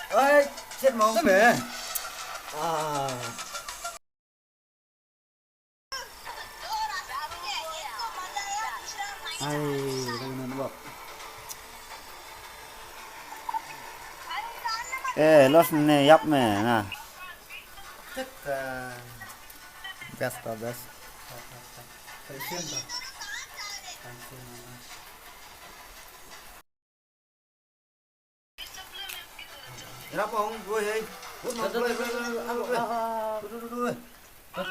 Ơi, chết mong thế mẹ. À. Ai, đang nằm bọc. Eh, los ne yap me na. Chết best to best. Phải xem rồi. Rap không? Vui hey. Vui mà vui vui ăn vui. Vui. Ta.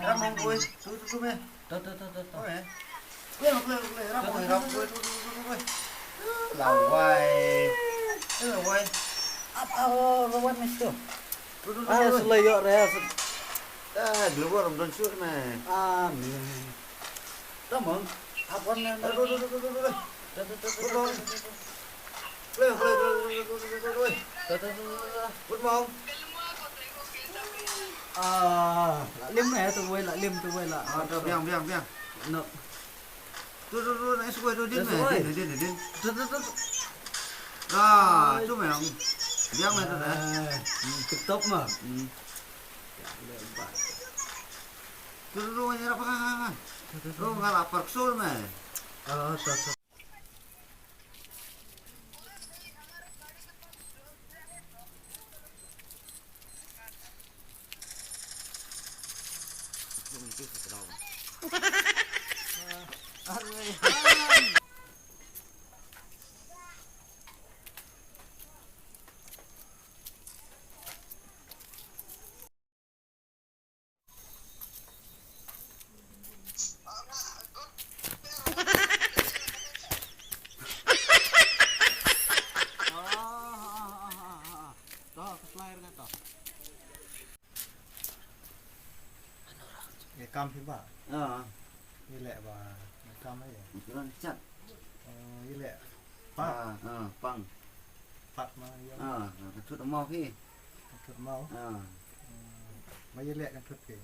Rap không vui. Vui mẹ. Ta. Ôi. Lên rap không vui. Vui. Là quay. Thế là quay. Lawan mesti. Ah, selayo res. Dulu orang don sur me. Amin. Tamang. Apaan nih? Lim này tôi quay lại lim tôi quay lại. Biang. Nợ. Tuh, naik suai tuh dia me. Tuh. Cuma yang biang me tuh dah. TikTok mah. Tuh, nyerap apa? Tuh nggak lapar sur me. Tuh. Cam thì bà, như lẹ bà cam ấy, Cat. như lẹ, Pang. phạt mà, Chút mau phi. thuật máu, mấy như lẹ can thuật kì,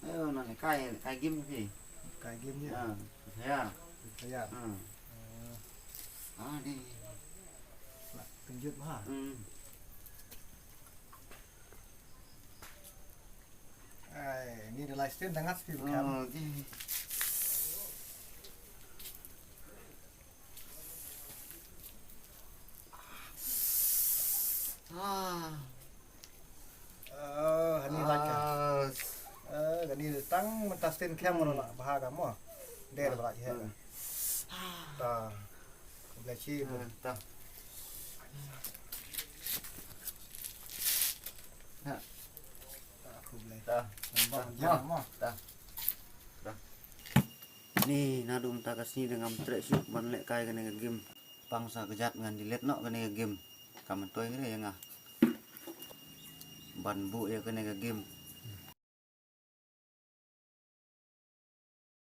Nó này cay kim phi. cái game như, Thế à? thấy à, Đi. từng chút hả? Ini adalah stream sangat sih bukan? Ini lagi. Ini tang mentastin kiam mana lah bahagia mo, der berlaki ya. Ta, belaci Ta. aku belaci. Ta. Mo. Nih, nadum takasni dengan trek syuk ban lek kai kene game bangsa kejat ngan dilet nok kene game. Kamen toy kene ya ngah. Ban bu ya kene game.